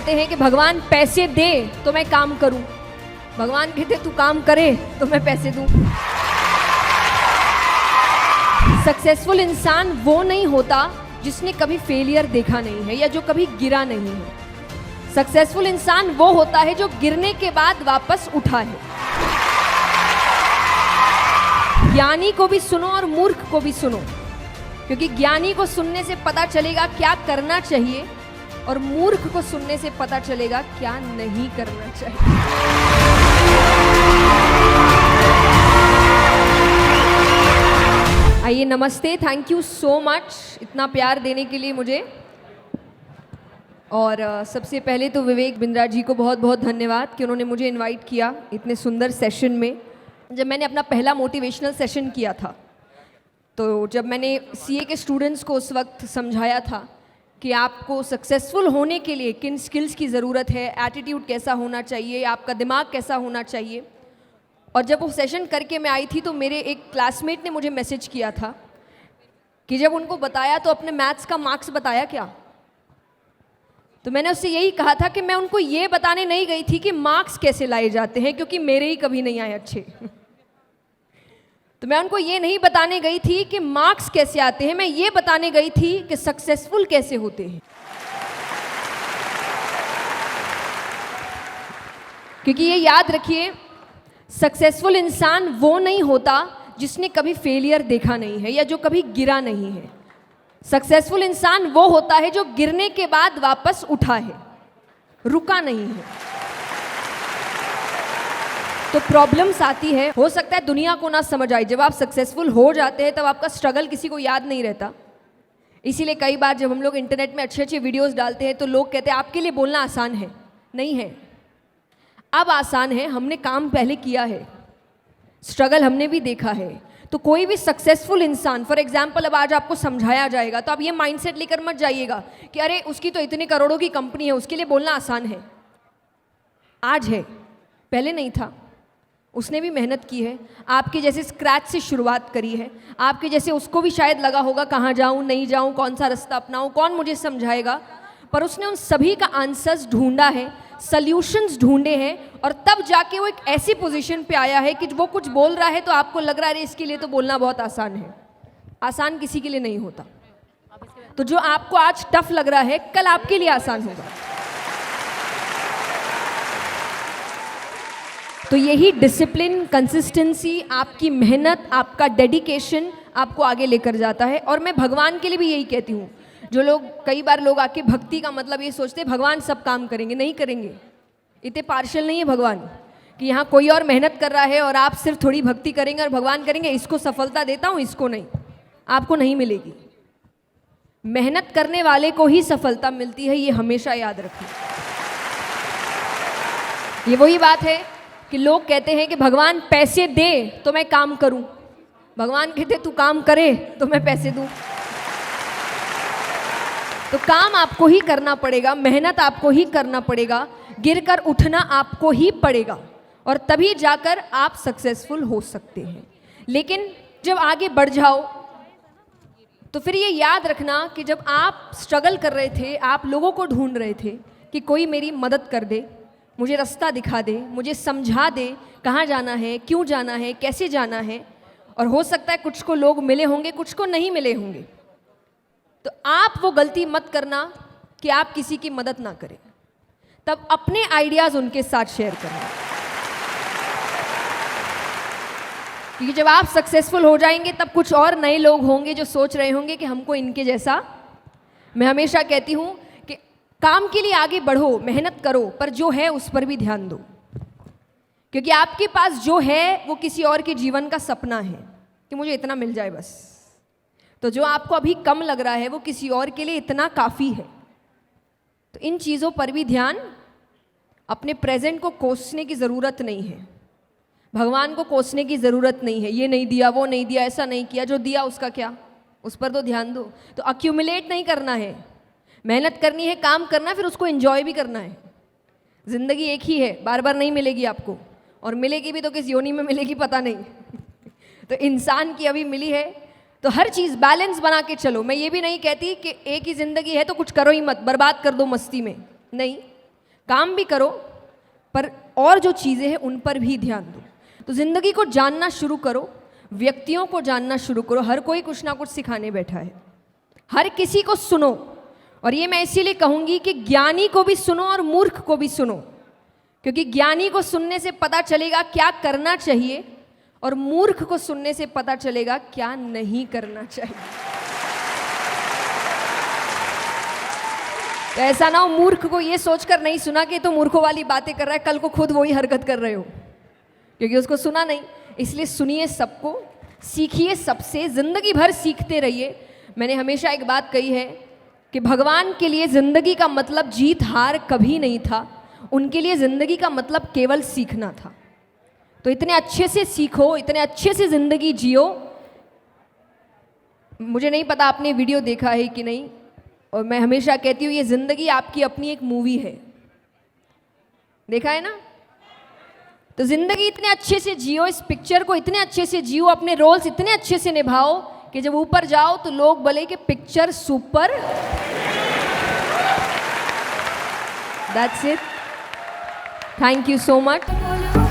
कहते हैं कि भगवान पैसे दे तो मैं काम करूं, भगवान कहते तू काम करे तो मैं पैसे दूं। सक्सेसफुल इंसान वो नहीं होता जिसने कभी फेलियर देखा नहीं है या जो कभी गिरा नहीं है। सक्सेसफुल इंसान वो होता है जो गिरने के बाद वापस उठा है। ज्ञानी को भी सुनो और मूर्ख को भी सुनो, क्योंकि ज्ञानी को सुनने से पता चलेगा क्या करना चाहिए और मूर्ख को सुनने से पता चलेगा क्या नहीं करना चाहिए। आइए, नमस्ते, थैंक यू सो मच इतना प्यार देने के लिए मुझे। और सबसे पहले तो विवेक बिंद्रा जी को बहुत बहुत धन्यवाद कि उन्होंने मुझे इनवाइट किया इतने सुंदर सेशन में। जब मैंने अपना पहला मोटिवेशनल सेशन किया था, तो जब मैंने सीए के स्टूडेंट्स को उस वक्त समझाया था कि आपको सक्सेसफुल होने के लिए किन स्किल्स की ज़रूरत है, एटीट्यूड कैसा होना चाहिए, आपका दिमाग कैसा होना चाहिए, और जब वो सेशन करके मैं आई थी तो मेरे एक क्लासमेट ने मुझे मैसेज किया था कि जब उनको बताया तो अपने मैथ्स का मार्क्स बताया क्या। तो मैंने उससे यही कहा था कि मैं उनको ये बताने नहीं गई थी कि मार्क्स कैसे लाए जाते हैं, क्योंकि मेरे ही कभी नहीं आए अच्छे। तो मैं उनको ये नहीं बताने गई थी कि मार्क्स कैसे आते हैं, मैं ये बताने गई थी कि सक्सेसफुल कैसे होते हैं। क्योंकि ये याद रखिए, सक्सेसफुल इंसान वो नहीं होता जिसने कभी फेलियर देखा नहीं है या जो कभी गिरा नहीं है। सक्सेसफुल इंसान वो होता है जो गिरने के बाद वापस उठा है, रुका नहीं है। तो प्रॉब्लम्स आती है, हो सकता है दुनिया को ना समझ आए। जब आप सक्सेसफुल हो जाते हैं तब आपका स्ट्रगल किसी को याद नहीं रहता। इसीलिए कई बार जब हम लोग इंटरनेट में अच्छे अच्छे वीडियोस डालते हैं तो लोग कहते हैं आपके लिए बोलना आसान है। नहीं है, अब आसान है, हमने काम पहले किया है, स्ट्रगल हमने भी देखा है। तो कोई भी सक्सेसफुल इंसान, फॉर एग्जाम्पल अब आज आपको समझाया जाएगा तो आप ये माइंडसेट लेकर मत जाइएगा कि अरे उसकी तो इतने करोड़ों की कंपनी है, उसके लिए बोलना आसान है। आज है, पहले नहीं था। उसने भी मेहनत की है, आपके जैसे स्क्रैच से शुरुआत करी है। आपके जैसे उसको भी शायद लगा होगा कहाँ जाऊँ, नहीं जाऊँ, कौन सा रास्ता अपनाऊँ, कौन मुझे समझाएगा। पर उसने उन सभी का आंसर्स ढूंढा है, सल्यूशंस ढूंढे हैं, और तब जाके वो एक ऐसी पोजीशन पे आया है कि वो कुछ बोल रहा है तो आपको लग रहा है इसके लिए तो बोलना बहुत आसान है। आसान किसी के लिए नहीं होता। तो जो आपको आज टफ लग रहा है कल आपके लिए आसान होगा। तो यही डिसिप्लिन, कंसिस्टेंसी, आपकी मेहनत, आपका डेडिकेशन आपको आगे लेकर जाता है। और मैं भगवान के लिए भी यही कहती हूँ। जो लोग, कई बार लोग आके भक्ति का मतलब ये सोचते हैं भगवान सब काम करेंगे, नहीं करेंगे। इतने पार्शियल नहीं है भगवान कि यहाँ कोई और मेहनत कर रहा है और आप सिर्फ थोड़ी भक्ति करेंगे और भगवान करेंगे इसको सफलता देता हूँ, इसको नहीं, आपको नहीं मिलेगी। मेहनत करने वाले को ही सफलता मिलती है, ये हमेशा याद रखें। ये वही बात है कि लोग कहते हैं कि भगवान पैसे दे तो मैं काम करूं, भगवान कहते तू काम करे तो मैं पैसे दूं। तो काम आपको ही करना पड़ेगा, मेहनत आपको ही करना पड़ेगा, गिरकर उठना आपको ही पड़ेगा, और तभी जाकर आप सक्सेसफुल हो सकते हैं। लेकिन जब आगे बढ़ जाओ तो फिर ये याद रखना कि जब आप स्ट्रगल कर रहे थे, आप लोगों को ढूंढ रहे थे कि कोई मेरी मदद कर दे, मुझे रास्ता दिखा दे, मुझे समझा दे कहाँ जाना है, क्यों जाना है, कैसे जाना है। और हो सकता है कुछ को लोग मिले होंगे, कुछ को नहीं मिले होंगे। तो आप वो गलती मत करना कि आप किसी की मदद ना करें, तब अपने आइडियाज़ उनके साथ शेयर करना। क्योंकि जब आप सक्सेसफुल हो जाएंगे तब कुछ और नए लोग होंगे जो सोच रहे होंगे कि हमको इनके जैसा। मैं हमेशा कहती हूँ कि काम के लिए आगे बढ़ो, मेहनत करो, पर जो है उस पर भी ध्यान दो। क्योंकि आपके पास जो है वो किसी और के जीवन का सपना है कि मुझे इतना मिल जाए बस। तो जो आपको अभी कम लग रहा है वो किसी और के लिए इतना काफ़ी है। तो इन चीज़ों पर भी ध्यान, अपने प्रेजेंट को कोसने की ज़रूरत नहीं है, भगवान को कोसने की ज़रूरत नहीं है। ये नहीं दिया, वो नहीं दिया, ऐसा नहीं किया, जो दिया उसका क्या, उस पर तो ध्यान दो। तो अक्यूमुलेट नहीं करना है, मेहनत करनी है, काम करना, फिर उसको एंजॉय भी करना है। ज़िंदगी एक ही है, बार बार नहीं मिलेगी आपको, और मिलेगी भी तो किस योनि में मिलेगी पता नहीं। तो इंसान की अभी मिली है, तो हर चीज़ बैलेंस बना के चलो। मैं ये भी नहीं कहती कि एक ही ज़िंदगी है तो कुछ करो ही मत, बर्बाद कर दो मस्ती में, नहीं। काम भी करो पर और जो चीज़ें हैं उन पर भी ध्यान दो। तो ज़िंदगी को जानना शुरू करो, व्यक्तियों को जानना शुरू करो। हर कोई कुछ ना कुछ सिखाने बैठा है, हर किसी को सुनो। और ये मैं इसीलिए कहूँगी कि ज्ञानी को भी सुनो और मूर्ख को भी सुनो, क्योंकि ज्ञानी को सुनने से पता चलेगा क्या करना चाहिए और मूर्ख को सुनने से पता चलेगा क्या नहीं करना चाहिए। तो ऐसा ना हो मूर्ख को ये सोचकर नहीं सुना कि तो मूर्खों वाली बातें कर रहा है, कल को खुद वही हरकत कर रहे हो, क्योंकि उसको सुना नहीं। इसलिए सुनिए सबको, सीखिए सबसे, जिंदगी भर सीखते रहिए। मैंने हमेशा एक बात कही है कि भगवान के लिए जिंदगी का मतलब जीत हार कभी नहीं था, उनके लिए जिंदगी का मतलब केवल सीखना था। तो इतने अच्छे से सीखो, इतने अच्छे से जिंदगी जियो। मुझे नहीं पता आपने वीडियो देखा है कि नहीं, और मैं हमेशा कहती हूँ ये जिंदगी आपकी अपनी एक मूवी है, देखा है ना। तो जिंदगी इतने अच्छे से जियो, इस पिक्चर को इतने अच्छे से जियो, अपने रोल्स इतने अच्छे से निभाओ कि जब ऊपर जाओ तो लोग बोले कि picture super. That's it, thank you so much.